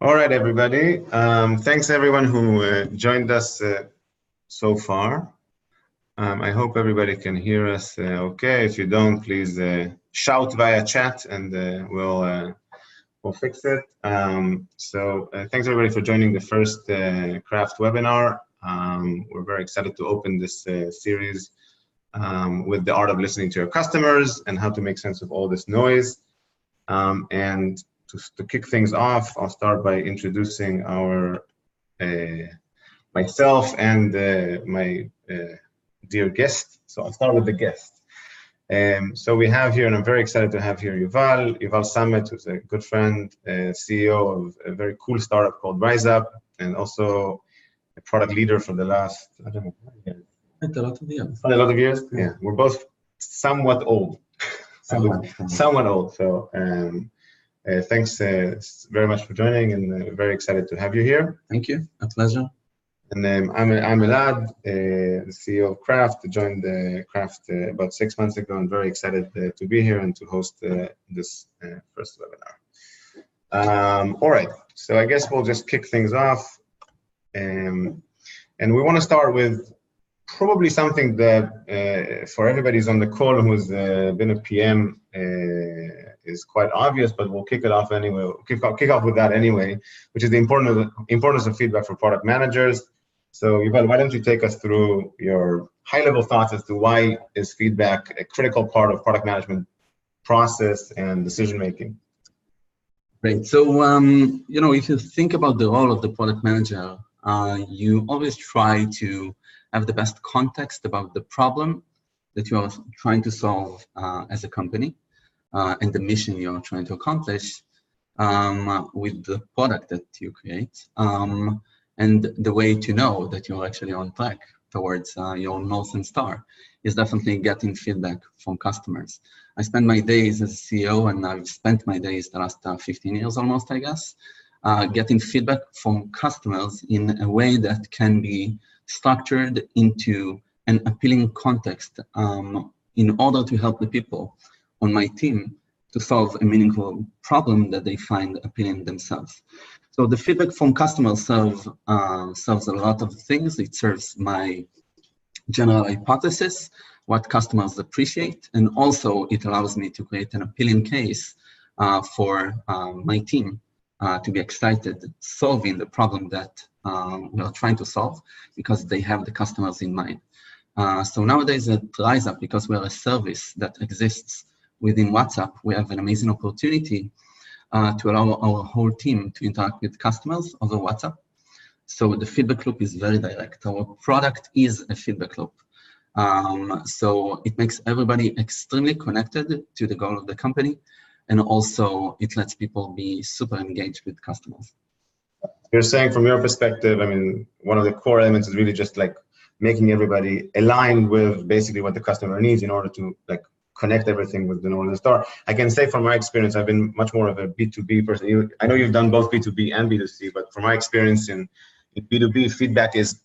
All right, everybody. Thanks everyone who joined us so far. I hope everybody can hear us okay. If you don't, please shout via chat and we'll fix it. Thanks everybody for joining the first craft webinar. We're very excited to open this series with the art of listening to your customers and how to make sense of all this noise. And to kick things off, I'll start by introducing myself and my dear guest. So I'll start with the guest. So we have here, and I'm very excited to have here Yuval Samet, who's a good friend, CEO of a very cool startup called Riseup, and also a product leader for the last, I don't know, a lot of years. A lot of years? Yeah, we're both somewhat old. Somewhat old. So thanks very much for joining, and very excited to have you here. Thank you, a pleasure. And I'm Elad, the CEO of Craft. I joined Craft about 6 months ago, and very excited to be here and to host this first webinar. All right, so I guess we'll just kick things off. And we want to start with probably something that for everybody who's on the call who's been a PM is quite obvious, but we'll kick it off anyway. We'll kick off with that anyway, which is the importance of feedback for product managers. So Yuval, why don't you take us through your high-level thoughts as to why is feedback a critical part of product management process and decision-making? Great. So, if you think about the role of the product manager, you always try to have the best context about the problem that you are trying to solve as a company and the mission you are trying to accomplish with the product that you create. And the way to know that you're actually on track towards your North and Star is definitely getting feedback from customers. I spend my days as a CEO, and I've spent my days the last 15 years almost, I guess, getting feedback from customers in a way that can be structured into an appealing context in order to help the people on my team to solve a meaningful problem that they find appealing themselves. So the feedback from customers serves a lot of things. It serves my general hypothesis, what customers appreciate, and also it allows me to create an appealing case for my team to be excited solving the problem that we are trying to solve because they have the customers in mind. So nowadays at Riseup, because we are a service that exists within WhatsApp, we have an amazing opportunity to allow our whole team to interact with customers over WhatsApp. So the feedback loop is very direct. Our product is a feedback loop. So it makes everybody extremely connected to the goal of the company. And also it lets people be super engaged with customers. You're saying from your perspective, I mean, one of the core elements is really just like making everybody aligned with basically what the customer needs in order to like connect everything with the North Star. I can say from my experience, I've been much more of a B2B person. I know you've done both B2B and B2C, but from my experience in B2B, feedback is,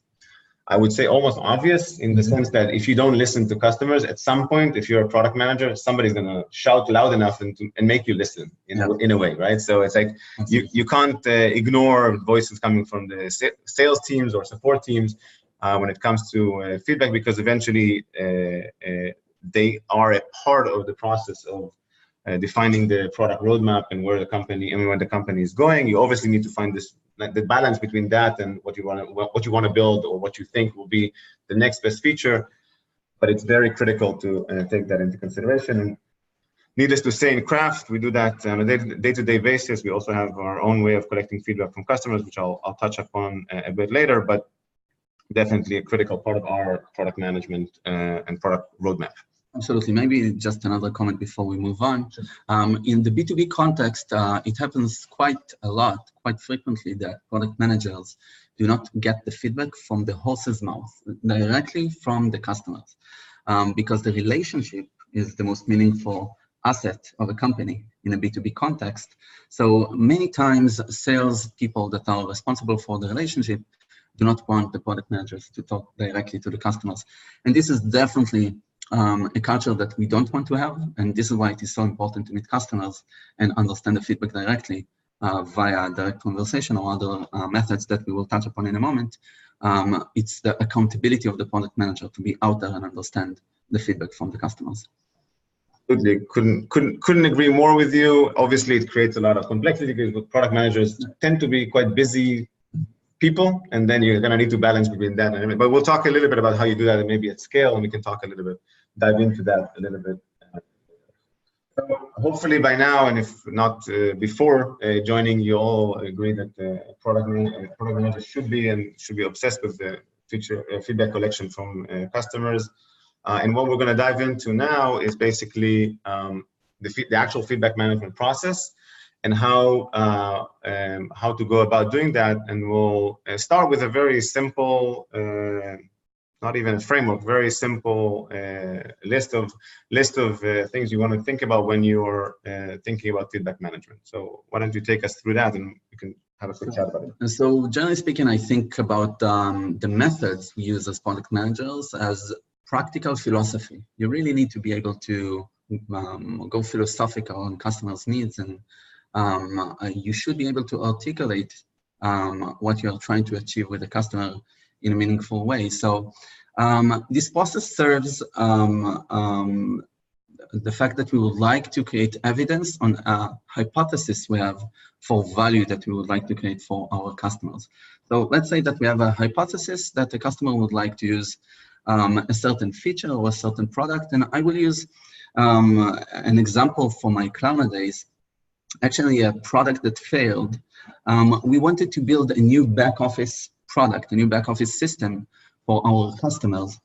I would say, almost obvious in the sense that if you don't listen to customers, at some point, if you're a product manager, somebody's going to shout loud enough and make you listen in a way, right? So it's like you can't ignore voices coming from the sales teams or support teams when it comes to feedback, because eventually they are a part of the process of defining the product roadmap and where the company is going. You obviously need to find this the balance between that and what you want to build or what you think will be the next best feature. But it's very critical to take that into consideration. And needless to say, in Craft, we do that on a day-to-day basis. We also have our own way of collecting feedback from customers, which I'll touch upon a bit later, but definitely a critical part of our product management and product roadmap. Absolutely. Maybe just another comment before we move on. In the B2B context, it happens quite frequently that product managers do not get the feedback from the horse's mouth, directly from the customers, because the relationship is the most meaningful asset of a company in a B2B context. So many times, sales people that are responsible for the relationship do not want the product managers to talk directly to the customers. And this is definitely a culture that we don't want to have, and this is why it is so important to meet customers and understand the feedback directly via direct conversation or other methods that we will touch upon in a moment. It's the accountability of the product manager to be out there and understand the feedback from the customers. Absolutely, couldn't agree more with you. Obviously, it creates a lot of complexity because product managers tend to be quite busy people, and then you're gonna need to balance between that. But we'll talk a little bit about how you do that, and maybe at scale, and we can talk a little bit, dive into that a little bit. So hopefully by now, and if not before joining, you all agree that product managers should be obsessed with the feedback collection from customers. And what we're going to dive into now is basically the actual feedback management process and how to go about doing that. And we'll start with a very simple, not even a framework, very simple list of things you want to think about when you're thinking about feedback management. So why don't you take us through that, and we can have a quick chat about it. So generally speaking, I think about the methods we use as product managers as practical philosophy. You really need to be able to go philosophical on customers' needs, and you should be able to articulate what you're trying to achieve with the customer in a meaningful way. So this process serves the fact that we would like to create evidence on a hypothesis we have for value that we would like to create for our customers. So let's say that we have a hypothesis that the customer would like to use a certain feature or a certain product. And I will use an example for my Klarna days, actually a product that failed. We wanted to build a new back office product, a new back office system for our customers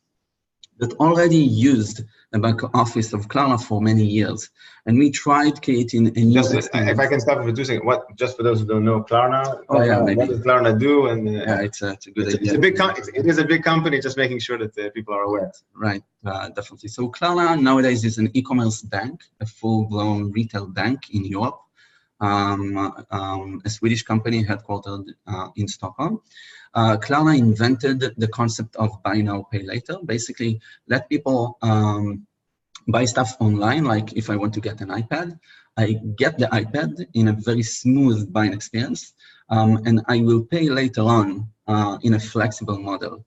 that already used a back office of Klarna for many years. And we tried creating a new if I can stop for 2 seconds, just for those who don't know Klarna, maybe. What does Klarna do? And yeah, it's a good idea. It is a big company, just making sure that people are aware. Right, definitely. So Klarna nowadays is an e-commerce bank, a full-blown retail bank in Europe, a Swedish company headquartered in Stockholm. Klarna invented the concept of buy now, pay later. Basically, let people buy stuff online. Like if I want to get an iPad, I get the iPad in a very smooth buying experience, and I will pay later on in a flexible model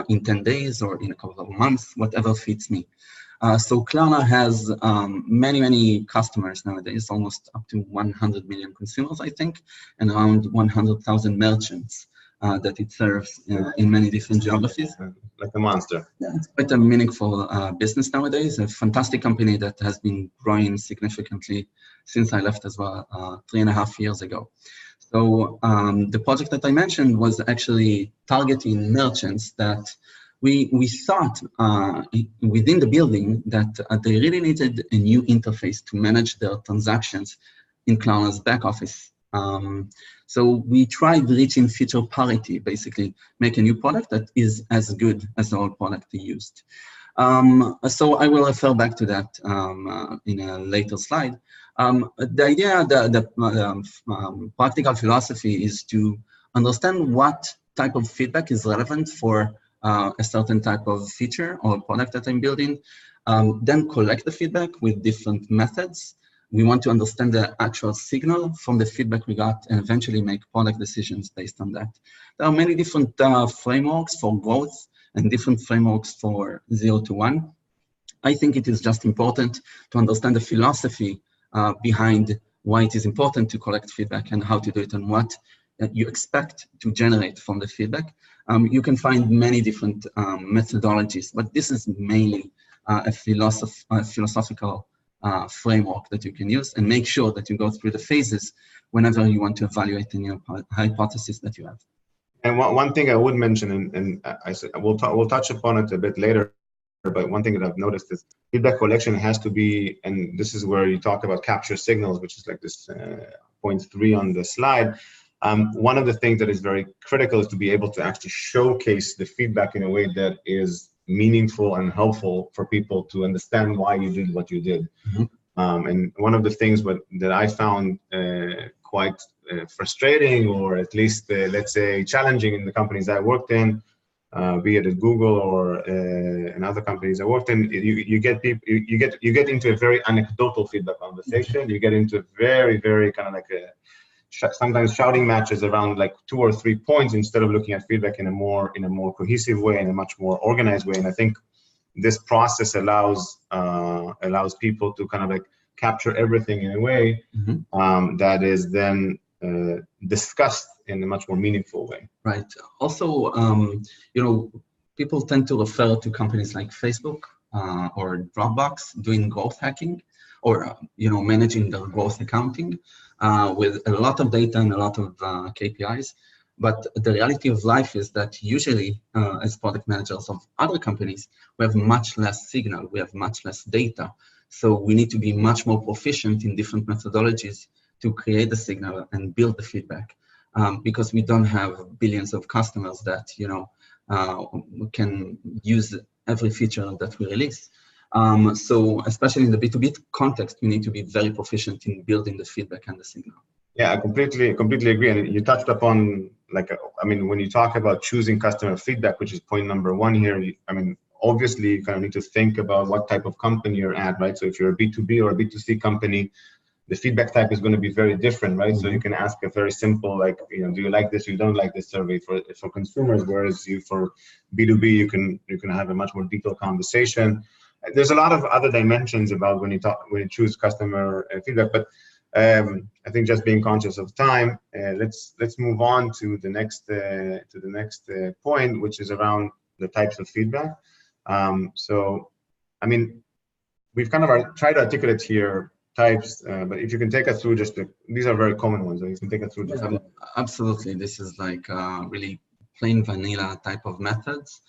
in 10 days or in a couple of months, whatever fits me. So Klarna has many customers nowadays, almost up to 100 million consumers, I think, and around 100,000 merchants that it serves in many different geographies. Like a monster. Yeah, it's quite a meaningful business nowadays, a fantastic company that has been growing significantly since I left as well 3.5 years ago. So the project that I mentioned was actually targeting merchants that we thought within the building that they really needed a new interface to manage their transactions in Klarna's back office. So we tried reaching feature parity, basically make a new product that is as good as the old product they used. So I will refer back to that in a later slide. The idea, the practical philosophy is to understand what type of feedback is relevant for a certain type of feature or product that I'm building, then collect the feedback with different methods. We want to understand the actual signal from the feedback we got and eventually make product decisions based on that. There are many different frameworks for growth and different frameworks for 0 to 1. I think it is just important to understand the philosophy behind why it is important to collect feedback and how to do it and what you expect to generate from the feedback. You can find many different methodologies, but this is mainly a philosophical framework that you can use, and make sure that you go through the phases whenever you want to evaluate the new hypothesis that you have. And one thing I would mention, and I said we'll touch upon it a bit later, but one thing that I've noticed is feedback collection has to be, and this is where you talk about capture signals, which is like this point 3 on the slide. One of the things that is very critical is to be able to actually showcase the feedback in a way that is meaningful and helpful for people to understand why you did what you did. Mm-hmm. And one of the things that I found quite frustrating, or at least let's say challenging in the companies I worked in, be it at Google or in other companies I worked in, you get into a very anecdotal feedback conversation. Mm-hmm. You get into a very kind of like a sometimes shouting matches around like 2 or 3 points instead of looking at feedback in a more cohesive way, in a much more organized way. And I think this process allows people to kind of like capture everything in a way that is then discussed in a much more meaningful way. Right. Also, people tend to refer to companies like Facebook or Dropbox doing growth hacking, or managing their growth accounting with a lot of data and a lot of KPIs. But the reality of life is that usually, as product managers of other companies, we have much less signal, we have much less data. So we need to be much more proficient in different methodologies to create the signal and build the feedback, because we don't have billions of customers that can use every feature that we release. So especially in the B2B context, you need to be very proficient in building the feedback and the signal. Yeah, I completely agree. And you touched upon, when you talk about choosing customer feedback, which is point number 1 here, obviously you kind of need to think about what type of company you're at, right? So if you're a B2B or a B2C company, the feedback type is going to be very different, right? So you can ask a very simple, do you like this or you don't like this survey for consumers, whereas for B2B, you can have a much more detailed conversation. There's a lot of other dimensions about when you choose customer feedback, but I think just being conscious of time, let's move on to the next point, which is around the types of feedback. We've kind of tried to articulate here types, but if you can take us through these are very common ones, so you can take us through just some. Absolutely, this is like really plain vanilla type of methods.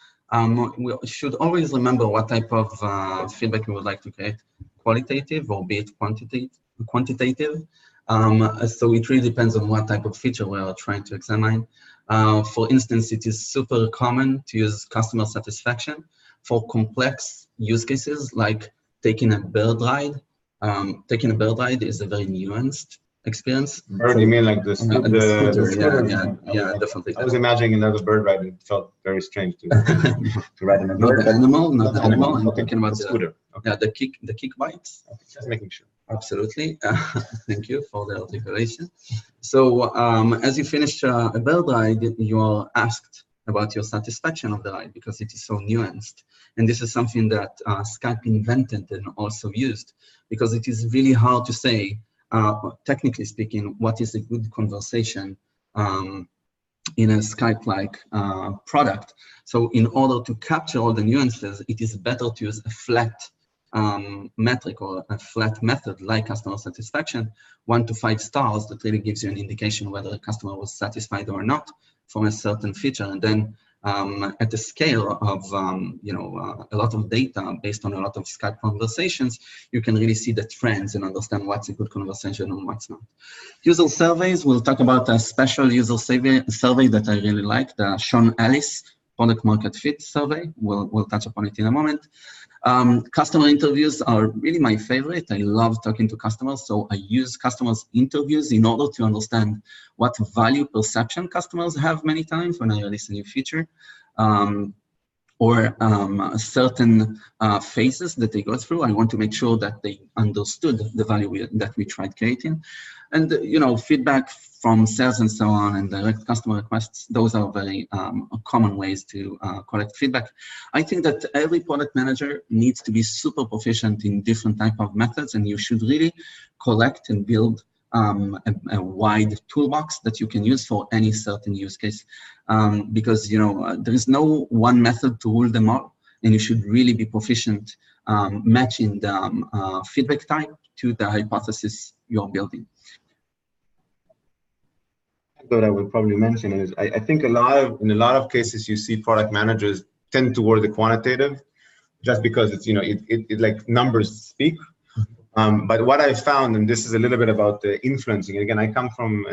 We should always remember what type of feedback we would like to create, qualitative or be it quantitative. So it really depends on what type of feature we are trying to examine. For instance, it is super common to use customer satisfaction for complex use cases like taking a bird ride. Taking a bird ride is a very nuanced experience. Bird, you mean like the scooter? Yeah, definitely. I was imagining another bird ride, and it felt very strange to ride in a bird. Not the animal. I'm thinking about the scooter. Okay. Yeah, the kick bikes. Okay, just making sure. Absolutely. Thank you for the articulation. So as you finish a bird ride, you are asked about your satisfaction of the ride because it is so nuanced. And this is something that Skype invented and also used, because it is really hard to say, technically speaking, what is a good conversation in a Skype-like product. So in order to capture all the nuances, it is better to use a flat metric or a flat method like customer satisfaction, 1 to 5 stars, that really gives you an indication whether a customer was satisfied or not from a certain feature. And then at the scale of a lot of data based on a lot of Skype conversations, you can really see the trends and understand what's a good conversation and what's not. User surveys, we'll talk about a special user survey that I really like, the Sean Ellis product market fit survey. We'll touch upon it in a moment. Customer interviews are really my favorite. I love talking to customers, so I use customers' interviews in order to understand what value perception customers have many times when I release a new feature, or certain phases that they go through. I want to make sure that they understood the value that we tried creating. And feedback from sales and so on, and direct customer requests, those are very common ways to collect feedback. I think that every product manager needs to be super proficient in different type of methods, and you should really collect and build a wide toolbox that you can use for any certain use case, because there is no one method to rule them all, and you should really be proficient matching the feedback type to the hypothesis you're building. That I would probably mention is I think in a lot of cases you see product managers tend toward the quantitative, just because it's it like numbers speak. But what I found, and this is a little bit about the influencing. Again, I come from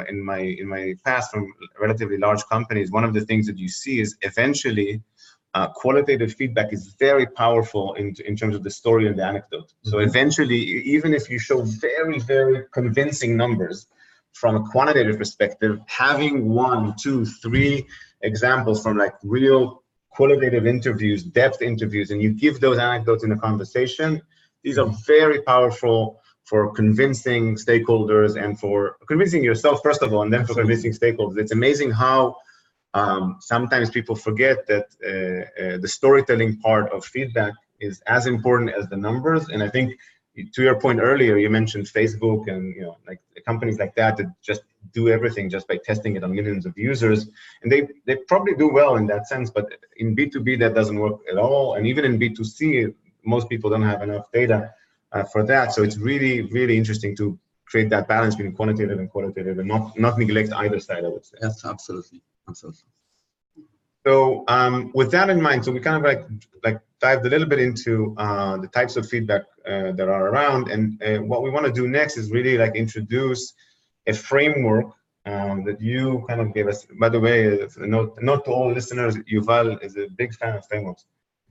in my past from relatively large companies. One of the things that you see is eventually qualitative feedback is very powerful in terms of the story and the anecdote. So eventually, even if you show very, very convincing numbers, from a quantitative perspective, having 1, 2, 3 examples from like real qualitative interviews, depth interviews, and you give those anecdotes in a conversation, these are very powerful for convincing stakeholders and for convincing yourself, first of all, and then for convincing stakeholders. It's amazing how sometimes people forget that the storytelling part of feedback is as important as the numbers. And I think, to your point earlier, you mentioned Facebook and like companies like that just do everything just by testing it on millions of users, and they probably do well in that sense. But in B2B, that doesn't work at all, and even in B2C, most people don't have enough data for that. So it's really, really interesting to create that balance between quantitative and qualitative, and not neglect either side, I would say. Yes, absolutely, absolutely. So with that in mind, so we kind of like dived a little bit into the types of feedback that are around, and what we want to do next is really like introduce a framework that you kind of gave us. By the way, not to all listeners, Yuval is a big fan of frameworks.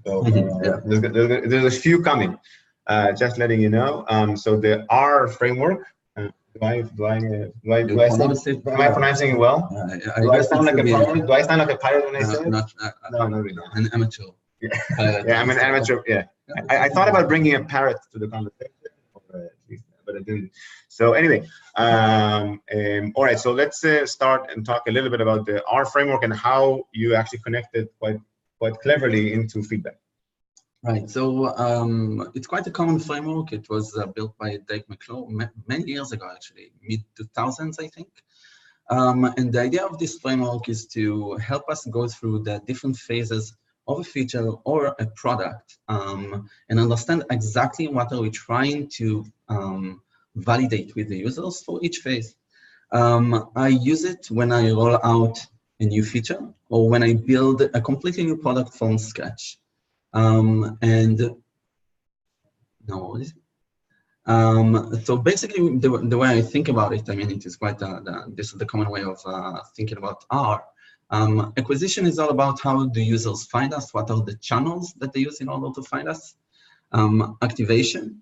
So there's a few coming. Just letting you know. So the R framework. Am I pronouncing it well? Do I sound like a pirate? Do I sound like a pirate when I say it? No, not really. An amateur. Yeah, I'm an amateur. Yeah, I thought about bringing a parrot to the conversation, but I didn't. So anyway, all right. So let's start and talk a little bit about the R framework and how you actually connected quite cleverly into feedback. Right, so it's quite a common framework. It was built by Dave McClure many years ago, actually, mid-2000s, I think. And the idea of this framework is to help us go through the different phases of a feature or a product and understand exactly what are we trying to validate with the users for each phase. I use it when I roll out a new feature or when I build a completely new product from scratch. So basically, the way I think about it, I mean, it is quite this is the common way of thinking about R. Acquisition is all about how do users find us, what are the channels that they use in order to find us. Activation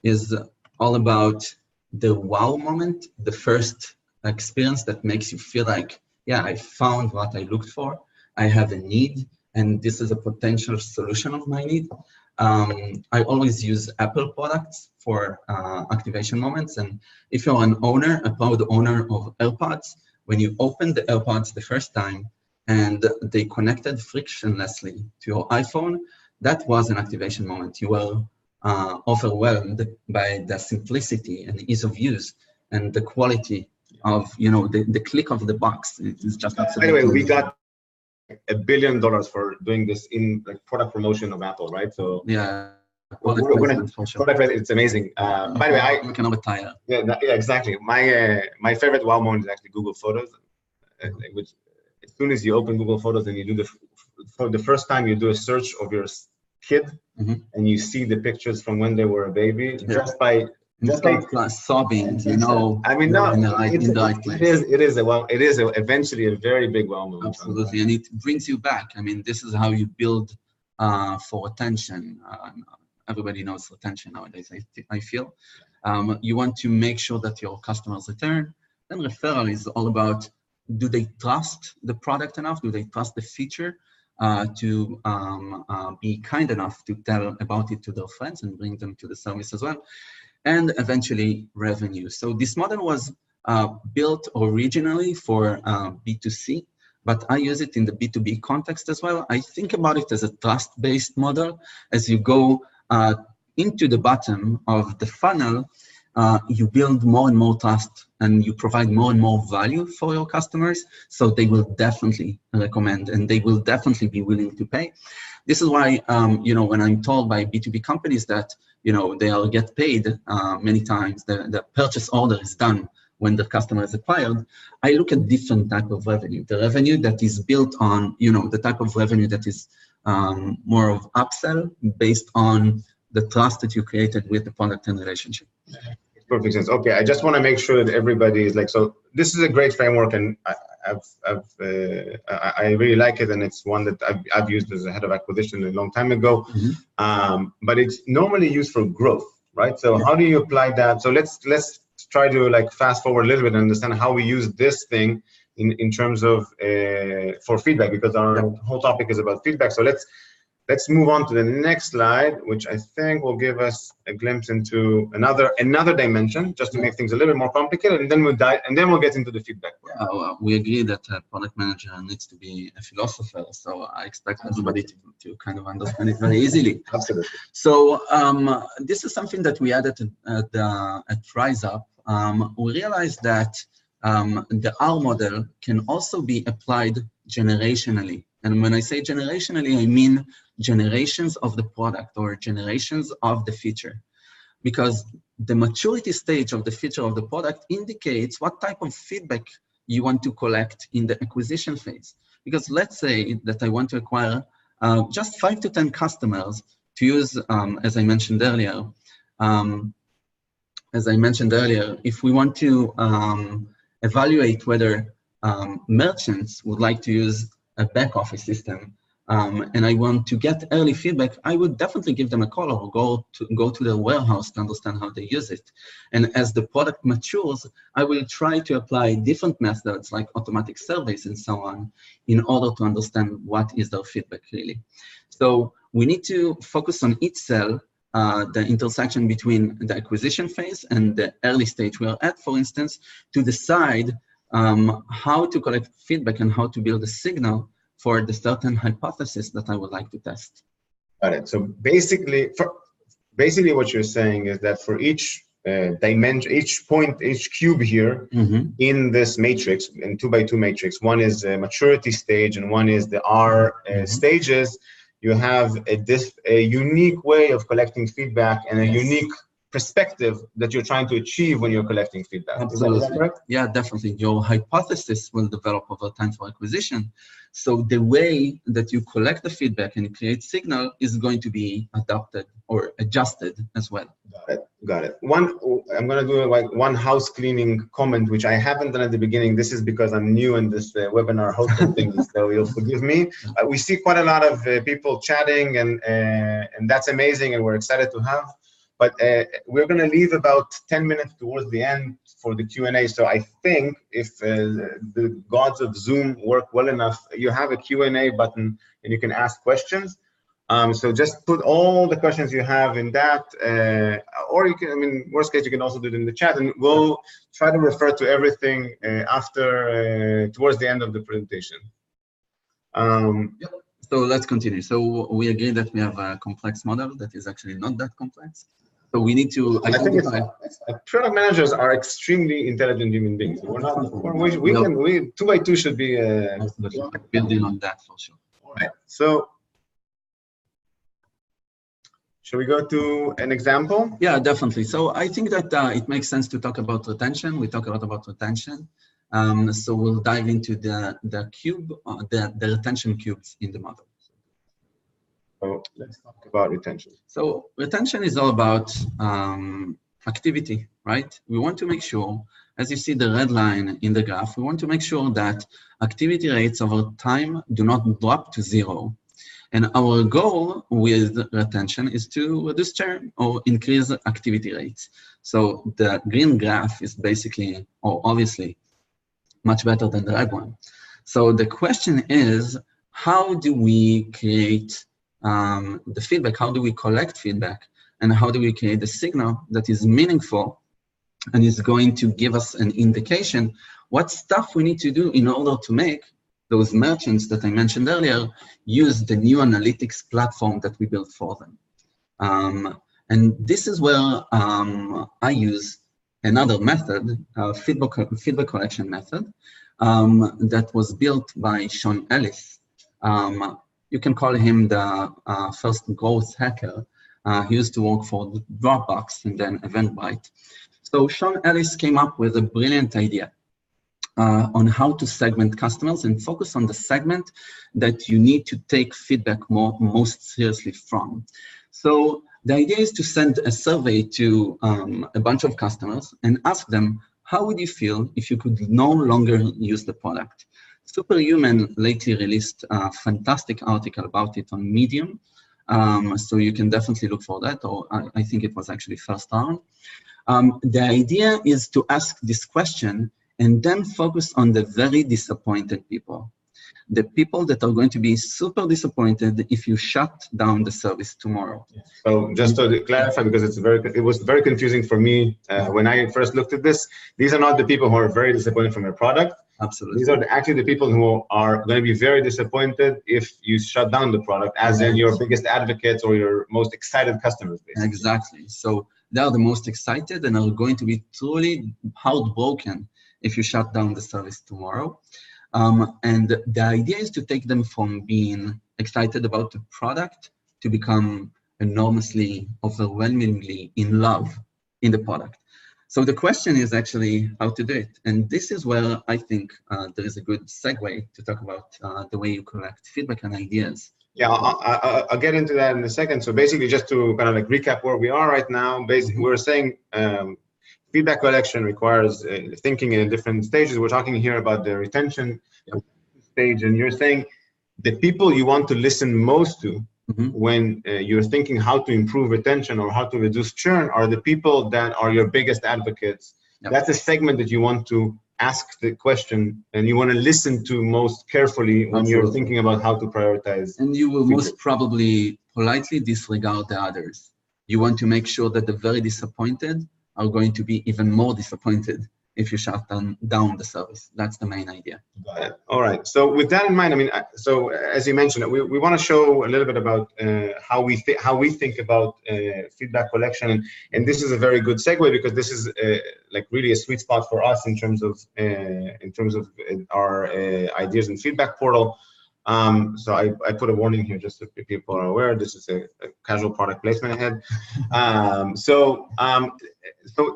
is all about the wow moment, the first experience that makes you feel like, yeah, I found what I looked for, I have a need, and this is a potential solution of my need. I always use Apple products for activation moments. And if you're an owner, a proud owner of AirPods, when you open the AirPods the first time and they connected frictionlessly to your iPhone, that was an activation moment. You were overwhelmed by the simplicity and ease of use and the quality of, the click of the box. It is just absolutely. By the way, we got $1 billion for doing this in like product promotion of Apple, right? So yeah, we're gonna it's amazing. By the way, we cannot retire. Yeah, exactly. My favorite wow moment is actually Google Photos, which as soon as you open Google Photos and you do for the first time you do a search of your kid, and you see the pictures from when they were a baby, just by sobbing, I mean, no, in the right place. It is eventually a very big wow moment. Absolutely, and it brings you back. I mean, this is how you build for attention. Everybody knows attention nowadays, I feel. You want to make sure that your customers return. Then referral is all about, do they trust the product enough? Do they trust the feature to be kind enough to tell about it to their friends and bring them to the service as well? And eventually revenue. So this model was built originally for B2C, but I use it in the B2B context as well. I think about it as a trust-based model. As you go into the bottom of the funnel, you build more and more trust and you provide more and more value for your customers. So they will definitely recommend and they will definitely be willing to pay. This is why, when I'm told by B2B companies that, they'll get paid many times, the purchase order is done when the customer is acquired, I look at different type of revenue. The revenue that is built on, the type of revenue that is more of upsell based on the trust that you created with the product and relationship. Perfect sense. Okay, I just want to make sure that everybody is like, so this is a great framework, and I really like it, and it's one that I've used as a head of acquisition a long time ago. But it's normally used for growth, right? So how do you apply that? So let's try to like fast forward a little bit and understand how we use this thing in terms of for feedback, because our whole topic is about feedback. So let's let's move on to the next slide, which I think will give us a glimpse into another dimension, just to make things a little bit more complicated, and then we'll get into the feedback. Yeah, well, we agree that a product manager needs to be a philosopher, so I expect everybody to kind of understand it very easily. Absolutely. So this is something that we added at Riseup. We realized that the R model can also be applied generationally. And when I say generationally, I mean generations of the product or generations of the feature. Because the maturity stage of the feature of the product indicates what type of feedback you want to collect in the acquisition phase. Because let's say that I want to acquire just 5 to 10 customers to use, as I mentioned earlier, if we want to evaluate whether merchants would like to use a back office system, and I want to get early feedback, I would definitely give them a call or go to the warehouse to understand how they use it. And as the product matures, I will try to apply different methods like automatic surveys and so on in order to understand what is their feedback really. So we need to focus on each cell, the intersection between the acquisition phase and the early stage we are at, for instance, to decide how to collect feedback and how to build a signal for the certain hypothesis that I would like to test. Got it. So basically what you're saying is that for each dimension, each point, each cube here in this matrix, in 2x2 matrix, one is a maturity stage and one is the R stages. You have a unique way of collecting feedback and a unique perspective that you're trying to achieve when you're collecting feedback. Absolutely. Is that correct? Yeah, definitely. Your hypothesis will develop over time for acquisition. So the way that you collect the feedback and create signal is going to be adapted or adjusted as well. Got it. I'm going to do like one house cleaning comment, which I haven't done at the beginning. This is because I'm new in this webinar hosting thing, so you'll forgive me. We see quite a lot of people chatting, and that's amazing, and we're excited to have. But we're going to leave about 10 minutes towards the end for the Q&A. So I think if the gods of Zoom work well enough, you have a Q&A button and you can ask questions. So just put all the questions you have in that, or you can, I mean, worst case, you can also do it in the chat, and we'll try to refer to everything towards the end of the presentation. Yep. So let's continue. So we agree that we have a complex model that is actually not that complex. So we need to identify. Product managers are extremely intelligent human beings. We're not. We 2x2 should be building on that for sure. All right. So shall we go to an example? Yeah, definitely. So I think that it makes sense to talk about retention. We talk a lot about retention. So we'll dive into the cube, the retention cubes in the model. So let's talk about retention. So retention is all about activity, right? We want to make sure, as you see the red line in the graph, we want to make sure that activity rates over time do not drop to 0. And our goal with retention is to reduce churn or increase activity rates. So the green graph is basically, or obviously, much better than the red one. So the question is, how do we create the feedback? How do we collect feedback? And how do we create a signal that is meaningful and is going to give us an indication what stuff we need to do in order to make those merchants that I mentioned earlier use the new analytics platform that we built for them. And this is where I use another method, feedback collection method, that was built by Sean Ellis. You can call him the first growth hacker. He used to work for Dropbox and then Eventbrite. So Sean Ellis came up with a brilliant idea on how to segment customers and focus on the segment that you need to take feedback most seriously from. So the idea is to send a survey to a bunch of customers and ask them, how would you feel if you could no longer use the product? Superhuman lately released a fantastic article about it on Medium. So you can definitely look for that, or I think it was actually first round. The idea is to ask this question and then focus on the very disappointed people. The people that are going to be super disappointed if you shut down the service tomorrow. So just to clarify, because it was very confusing for me when I first looked at this. These are not the people who are very disappointed from your product. Absolutely. These are actually the people who are going to be very disappointed if you shut down the product, as in your biggest advocates or your most excited customers, basically. Exactly. So they are the most excited and are going to be truly heartbroken if you shut down the service tomorrow. And the idea is to take them from being excited about the product to become enormously, overwhelmingly in love in the product. So the question is actually how to do it. And this is where I think there is a good segue to talk about the way you collect feedback and ideas. Yeah, I'll get into that in a second. So basically, just to kind of like recap where we are right now, basically we're saying feedback collection requires thinking in different stages. We're talking here about the retention stage, and you're saying the people you want to listen most to when you're thinking how to improve retention or how to reduce churn are the people that are your biggest advocates. That's a segment that you want to ask the question and you want to listen to most carefully when you're thinking about how to prioritize. And you will most probably politely disregard the others. You want to make sure that the very disappointed are going to be even more disappointed if you shut down the service. That's the main idea. Got it. All right. So with that in mind, I mean, so as you mentioned, we want to show a little bit about how we think about feedback collection, and this is a very good segue because this is like really a sweet spot for us in terms of our ideas and feedback portal. So I put a warning here just so people are aware. This is a casual product placement ahead. So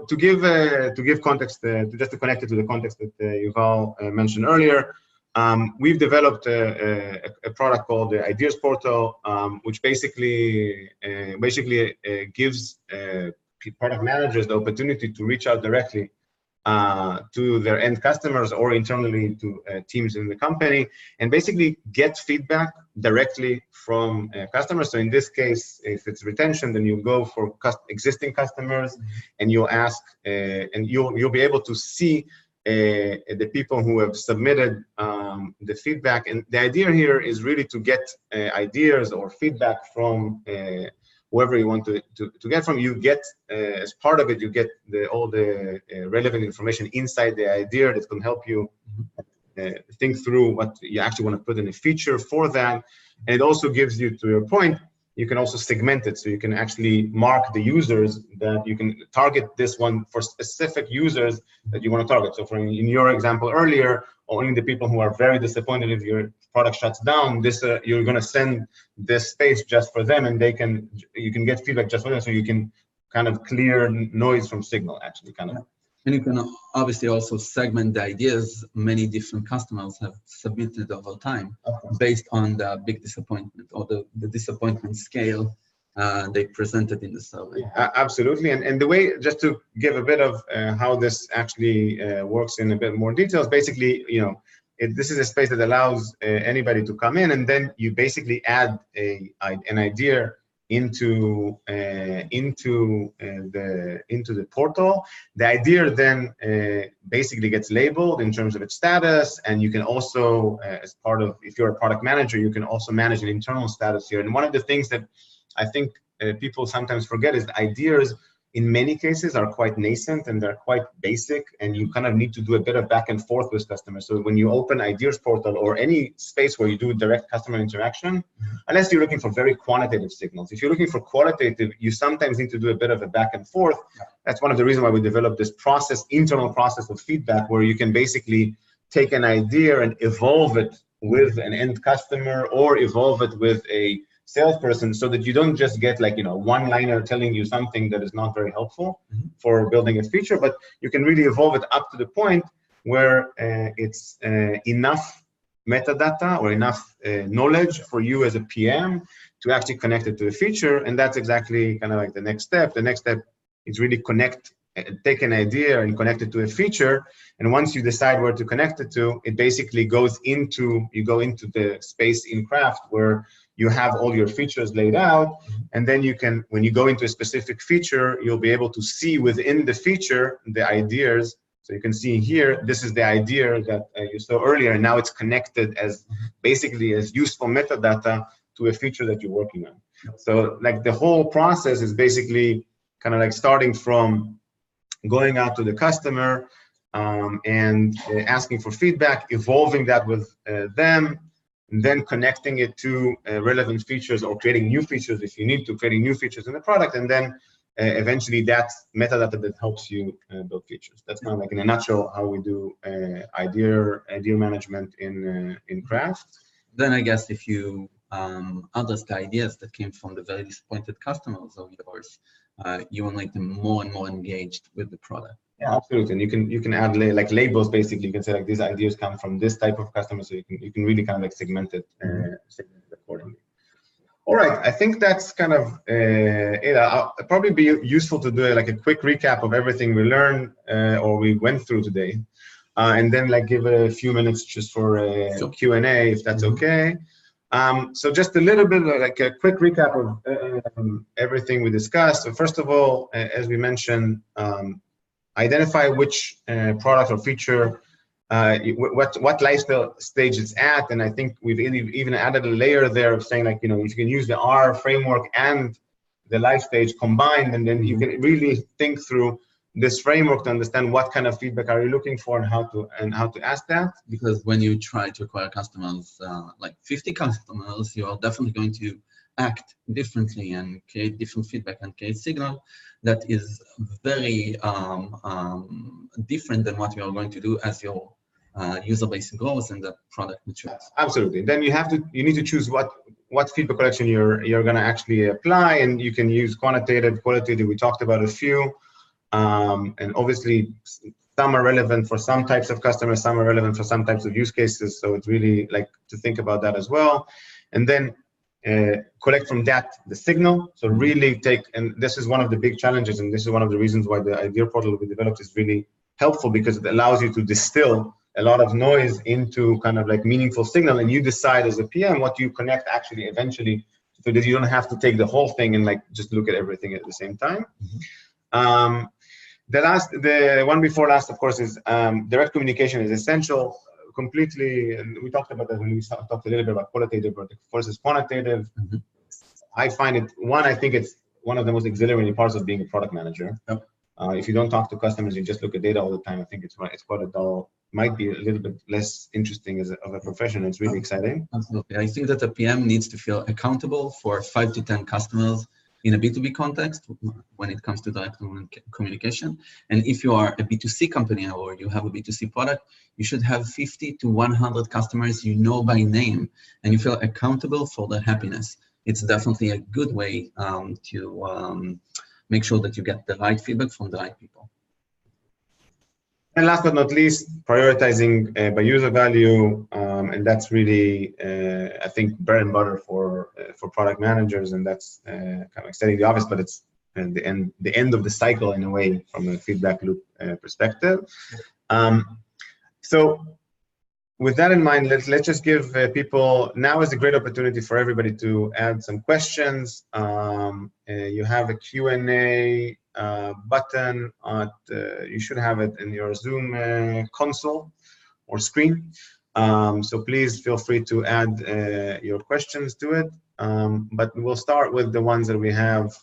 to give context, just to connect it to the context that Yuval mentioned earlier, we've developed a product called the Ideas Portal, which basically gives product managers the opportunity to reach out directly to their end customers or internally to teams in the company and basically get feedback directly from customers. So in this case, if it's retention, then you go for existing customers and you'll ask and you'll be able to see the people who have submitted the feedback. And the idea here is really to get ideas or feedback from whoever you want to get from. You get, as part of it, you get all the relevant information inside the idea that can help you think through what you actually want to put in a feature for that. And it also gives you, to your point, you can also segment it. So you can actually mark the users that you can target this one for specific users that you want to target. So in your example earlier, only the people who are very disappointed if your product shuts down, you're going to send this space just for them, and you can get feedback just for them. So you can kind of clear noise from signal, actually, kind of. And you can obviously also segment the ideas many different customers have submitted over time based on the big disappointment or the disappointment scale they presented in the survey. Absolutely. And the way, just to give a bit of how this actually works in a bit more details, basically, this is a space that allows anybody to come in, and then you basically add an idea into the portal. The idea then basically gets labeled in terms of its status, and you can also, as part of, if you're a product manager, you can also manage an internal status here. And one of the things that I think people sometimes forget is the ideas in many cases are quite nascent and they're quite basic, and you kind of need to do a bit of back and forth with customers. So when you open Ideas Portal or any space where you do direct customer interaction, unless you're looking for very quantitative signals, if you're looking for qualitative, you sometimes need to do a bit of a back and forth. That's one of the reasons why we developed this internal process of feedback, where you can basically take an idea and evolve it with an end customer or evolve it with a salesperson, so that you don't just get like, one-liner telling you something that is not very helpful for building a feature, but you can really evolve it up to the point where it's enough metadata or enough knowledge for you as a PM to actually connect it to a feature. And that's exactly kind of like the next step. The next step is really take an idea and connect it to a feature. And once you decide where to connect it to, it basically you go into the space in Craft where you have all your features laid out. And then when you go into a specific feature, you'll be able to see within the feature the ideas. So you can see here, this is the idea that you saw earlier, and now it's connected as basically as useful metadata to a feature that you're working on. So like the whole process is basically kind of like starting from going out to the customer and asking for feedback, evolving that with them, and then connecting it to relevant features or creating new features if you need to, creating new features in the product, and then eventually that's metadata that helps you build features. That's kind of like in a nutshell how we do idea management in Craft. Then I guess if you address the ideas that came from the very disappointed customers of yours, you will make them more and more engaged with the product. Yeah, absolutely. And you can add like labels. Basically, you can say like these ideas come from this type of customer, so you can really kind of like segment it accordingly. All right, I think that's kind of it. I'll probably be useful to do like a quick recap of everything we learned or we went through today, and then like give a few minutes just for Q&A if that's okay. So just a little bit like a quick recap of everything we discussed. So first of all, as we mentioned, identify which product or feature, what lifestyle stage it's at, and I think we've even added a layer there of saying like, you know, if you can use the R framework and the life stage combined, and then you can really think through this framework to understand what kind of feedback are you looking for and how to ask that. Because when you try to acquire customers, like 50 customers, you are definitely going to act differently and create different feedback and create signal that is very different than what you are going to do as your user base grows and the product matures. Absolutely. Then you need to choose what feedback collection you're going to actually apply, and you can use quantitative, qualitative. We talked about a few, and obviously some are relevant for some types of customers, some are relevant for some types of use cases. So it's really like to think about that as well, and then collect from that the signal. So really and this is one of the big challenges, and this is one of the reasons why the idea portal we developed is really helpful, because it allows you to distill a lot of noise into kind of like meaningful signal, and you decide as a PM what you connect actually eventually, so that you don't have to take the whole thing and like just look at everything at the same time. The one before last, of course, is direct communication is essential. Completely, and we talked about that when we talked a little bit about qualitative versus quantitative. I find I think it's one of the most exhilarating parts of being a product manager. If you don't talk to customers, you just look at data all the time, I think it's quite a dull, might be a little bit less interesting of a profession. It's really exciting. Absolutely. I think that a PM needs to feel accountable for 5 to 10 customers in a B2B context when it comes to direct communication. And if you are a B2C company or you have a B2C product, you should have 50 to 100 customers you know by name, and you feel accountable for their happiness. It's definitely a good way to make sure that you get the right feedback from the right people. And last but not least, prioritizing by user value, and that's really, I think, bread and butter for product managers, and that's kind of stating the obvious, but it's the end of the cycle in a way from a feedback loop perspective. So with that in mind, let's just give people, now is a great opportunity for everybody to add some questions. You have a Q&A button you should have it in your Zoom console or screen. So please feel free to add your questions to it. But we'll start with the ones that we have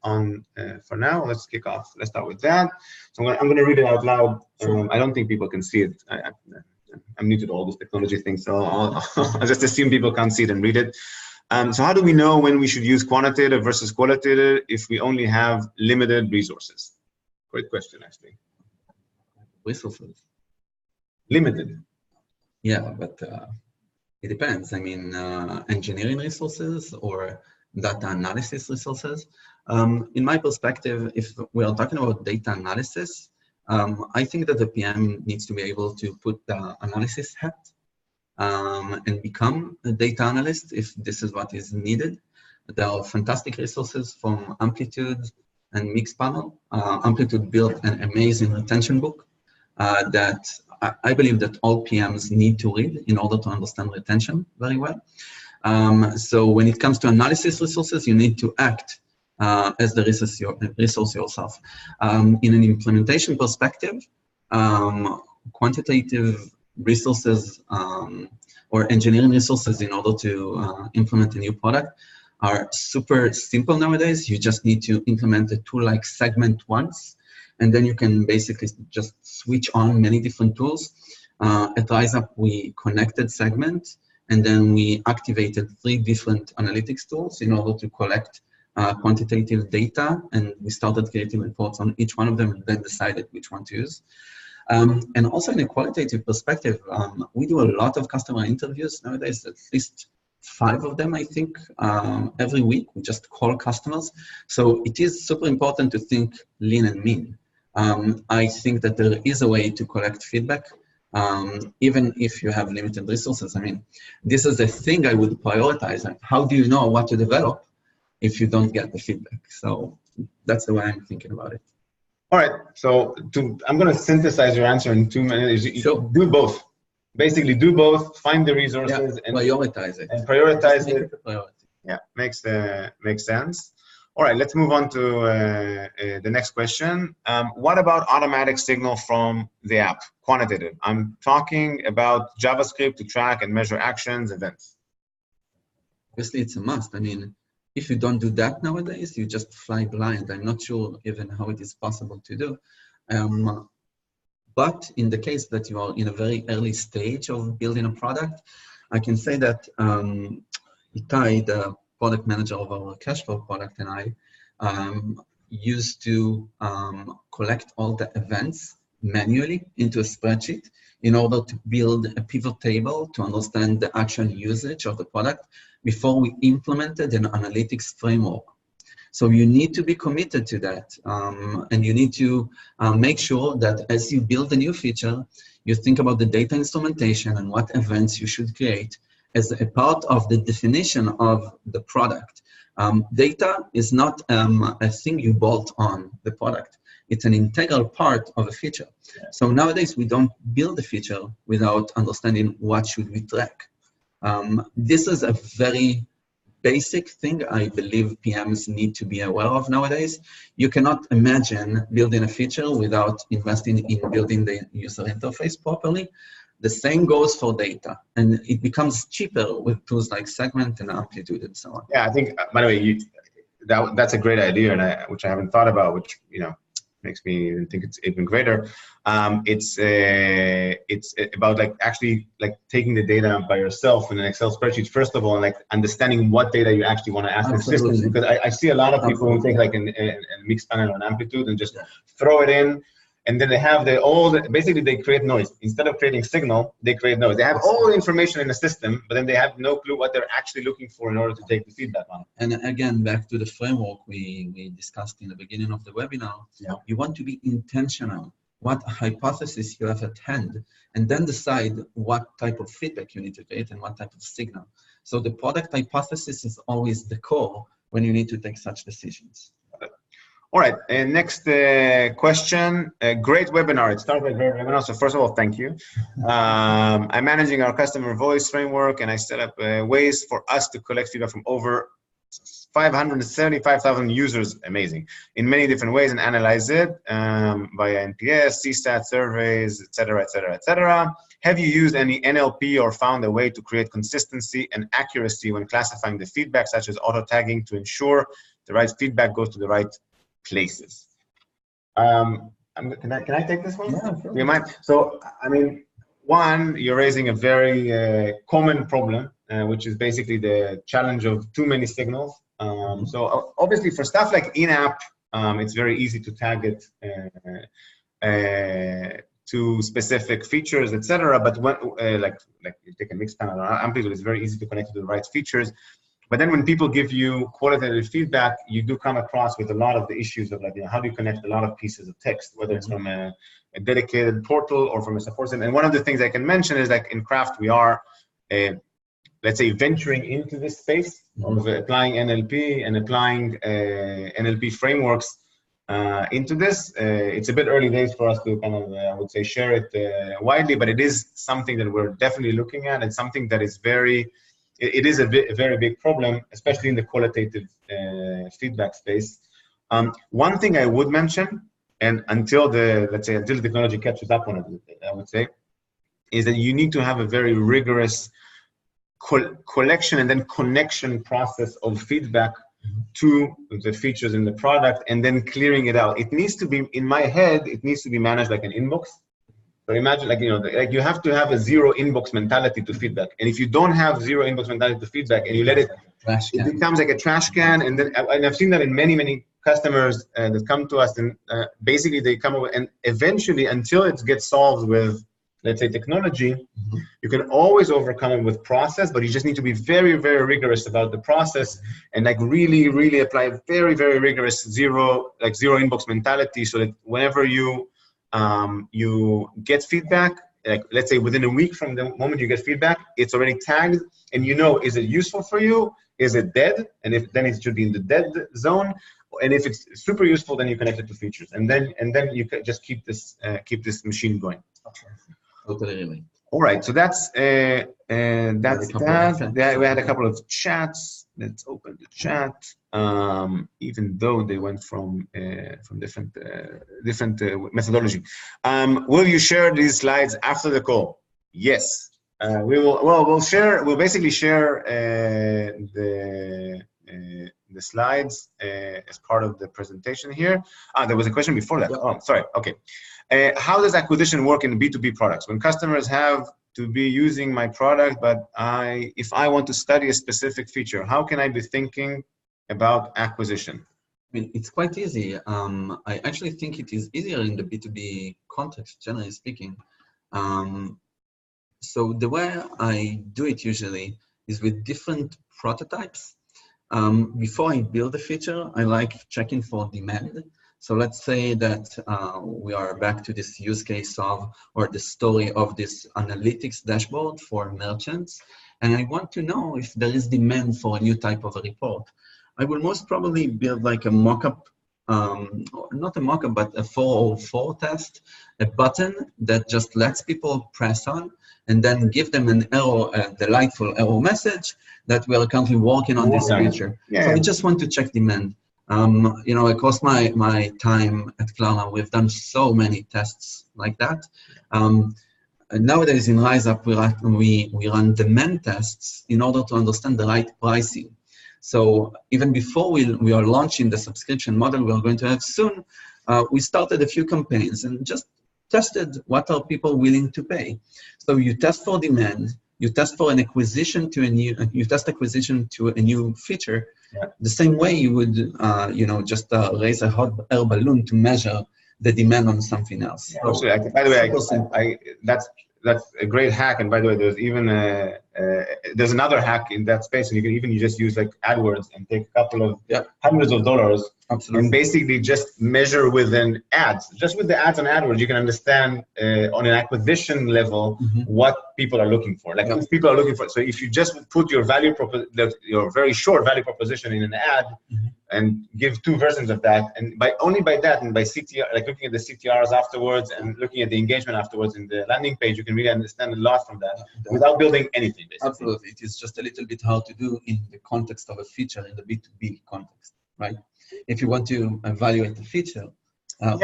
on for now. Let's kick off. Let's start with that. So I'm going to read it out loud. I don't think people can see it. I'm new to all this technology thing, so I'll just assume people can't see it and read it. So how do we know when we should use quantitative versus qualitative if we only have limited resources? Great question, actually. Resources? Limited. Yeah, but it depends. I mean, engineering resources or data analysis resources. In my perspective, if we are talking about data analysis, I think that the PM needs to be able to put the analysis hat and become a data analyst if this is what is needed. There are fantastic resources from Amplitude and Mixpanel. Amplitude built an amazing retention book that I believe that all PMs need to read in order to understand retention very well. So when it comes to analysis resources, you need to act as the resource yourself. In an implementation perspective, quantitative resources or engineering resources in order to implement a new product are super simple nowadays. You just need to implement a tool like Segment once, and then you can basically just switch on many different tools. At Riseup, we connected Segment, and then we activated 3 different analytics tools in order to collect quantitative data, and we started creating reports on each one of them and then decided which one to use. And also in a qualitative perspective, we do a lot of customer interviews nowadays, at least 5 of them, I think, every week. We just call customers. So it is super important to think lean and mean. I think that there is a way to collect feedback, even if you have limited resources. I mean, this is a thing I would prioritize. Like, how do you know what to develop if you don't get the feedback? So that's the way I'm thinking about it. All right, so I'm going to synthesize your answer in 2 minutes. Sure. Do both. Basically, do both. Find the resources and prioritize it. And prioritize it. Priority. Yeah, makes sense. All right, let's move on to the next question. What about automatic signal from the app, quantitative? I'm talking about JavaScript to track and measure actions, events. Obviously, it's a must. I mean, if you don't do that nowadays, you just fly blind. I'm not sure even how it is possible to do. But in the case that you are in a very early stage of building a product, I can say that Itai, the product manager of our cash flow product, and I used to collect all the events manually into a spreadsheet in order to build a pivot table to understand the actual usage of the product before we implemented an analytics framework. So you need to be committed to that, and you need to make sure that as you build a new feature, you think about the data instrumentation and what events you should create as a part of the definition of the product. Data is not a thing you bolt on the product. It's an integral part of a feature. So nowadays, we don't build a feature without understanding what should we track. This is a very basic thing I believe PMs need to be aware of nowadays. You cannot imagine building a feature without investing in building the user interface properly. The same goes for data, and it becomes cheaper with tools like Segment and Amplitude and so on. Yeah, I think, by the way, that's a great idea, and which I haven't thought about, which, you know, makes me even think it's even greater. It's about actually taking the data by yourself in an Excel spreadsheet, first of all, and like understanding what data you actually want to ask the system. Because I see a lot of people who take like a mixed panel or an amplitude and just throw it in, and then they have basically they create noise. Instead of creating signal, they create noise. They have all the information in the system, but then they have no clue what they're actually looking for in order to take the feedback on it. And again, back to the framework we discussed in the beginning of the webinar, you want to be intentional. What hypothesis you have at hand, and then decide what type of feedback you need to create and what type of signal. So the product hypothesis is always the core when you need to take such decisions. All right, next question. Great webinar. It started with a great webinar, so first of all, thank you. I'm managing our customer voice framework, and I set up ways for us to collect feedback from over 575,000 users, amazing, in many different ways, and analyze it via NPS, CSAT surveys, etc., etc., etc. Have you used any NLP or found a way to create consistency and accuracy when classifying the feedback, such as auto-tagging, to ensure the right feedback goes to the right places? Can I take this one? Yeah, sure. Do you mind? So, I mean, one, you're raising a very common problem, which is basically the challenge of too many signals. So obviously for stuff like in-app, it's very easy to tag it to specific features, etc. But when like you take a mixed panel or amplitude, it's very easy to connect to the right features. But then when people give you qualitative feedback, you do come across with a lot of the issues of like, you know, how do you connect a lot of pieces of text, whether it's from a dedicated portal or from a support center. And one of the things I can mention is like in Craft, we are, let's say, venturing into this space of applying NLP and applying NLP frameworks into this. It's a bit early days for us to kind of, I would say, share it widely, but it is something that we're definitely looking at. It's something that is it is a very big problem, especially in the qualitative feedback space. One thing I would mention, and until let's say until the technology catches up on it, I would say, is that you need to have a very rigorous collection and then connection process of feedback to the features in the product, and then clearing it out. It needs to be, in my head, it needs to be managed like an inbox. So imagine, like, like you have to have a zero inbox mentality to feedback. And if you don't have zero inbox mentality to feedback and you let it, it becomes like a trash can. And then, and I've seen that in many, many customers that come to us, and basically they come over, and eventually, until it gets solved with, let's say, technology, you can always overcome it with process, but you just need to be very, very rigorous about the process, and like really, really apply very, very rigorous zero inbox mentality, so that whenever you get feedback, like let's say within a week from the moment you get feedback, it's already tagged, and is it useful for you? Is it dead? And then it should be in the dead zone. And if it's super useful, then you connect it to features, and then you can just keep this machine going. Totally. All right, so that's that. We had a couple of chats. Let's open the chat. Even though they went from different methodology. Will you share these slides after the call? Yes, we will. Well, we'll basically share the slides as part of the presentation here. There was a question before that. Oh, sorry. Okay. How does acquisition work in B2B products? When customers have to be using my product, but if I want to study a specific feature, how can I be thinking about acquisition? I mean, it's quite easy. I actually think it is easier in the B2B context, generally speaking. So the way I do it usually is with different prototypes. Before I build a feature, I like checking for demand. So let's say that we are back to this use case or the story of this analytics dashboard for merchants, and I want to know if there is demand for a new type of a report. I will most probably build like a mock-up, not a mock-up, but a 404 test, a button that just lets people press on and then give them an error, a delightful error message that we are currently working on this feature. Yeah. So I just want to check demand. Across my time at Klarna, we've done so many tests like that. Nowadays in Riseup, we run demand tests in order to understand the right pricing. So even before we are launching the subscription model we are going to have soon, we started a few campaigns and just tested what are people willing to pay. So you test for demand, you test for an acquisition to a new feature. Yeah. The same way you would, just raise a hot air balloon to measure the demand on something else. Yeah, so, by the way, that's a great hack. And by the way, there's even there's another hack in that space, and you just use like AdWords and take a couple of hundreds of dollars. Absolutely. And basically just measure within ads. Just with the ads on AdWords, you can understand on an acquisition level what people are looking for. Like if people are looking for, so if you just put your your very short value proposition in an ad and give two versions of that, and only by that and by CTR, like looking at the CTRs afterwards and looking at the engagement afterwards in the landing page, you can really understand a lot from that without building anything. Basically. Absolutely, it is just a little bit hard to do in the context of a feature in the B2B context, right? If you want to evaluate the feature, a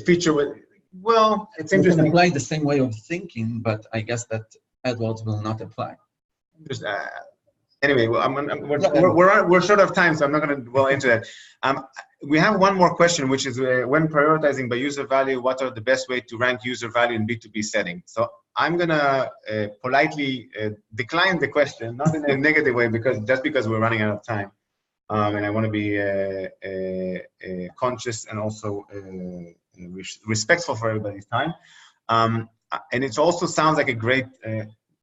feature with, well, it's interesting. You can apply the same way of thinking, but I guess that AdWords will not apply. Just, anyway, we're short of time, so I'm not going to dwell into that. We have one more question, which is when prioritizing by user value, what are the best way to rank user value in B2B setting? So I'm going to politely decline the question, not in a negative way, because we're running out of time. And I want to be conscious and also respectful for everybody's time. And it also sounds like a great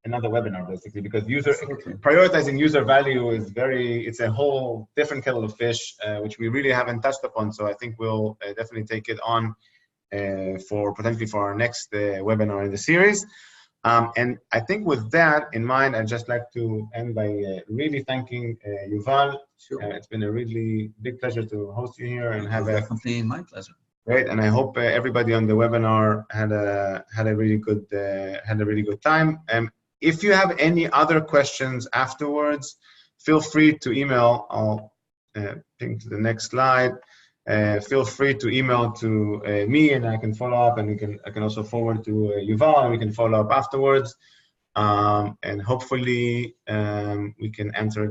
another webinar, basically, because prioritizing user value is it's a whole different kettle of fish, which we really haven't touched upon. So I think we'll definitely take it on potentially for our next webinar in the series. And I think with that in mind, I'd just like to end by really thanking Yuval. Sure. It's been a really big pleasure to host you here and have definitely my pleasure. Great, and I hope everybody on the webinar had a really good time. If you have any other questions afterwards, feel free to email. I'll ping to the next slide. feel free to email to me, and I can follow up, and I can also forward to Yuval, and we can follow up afterwards. And hopefully we can answer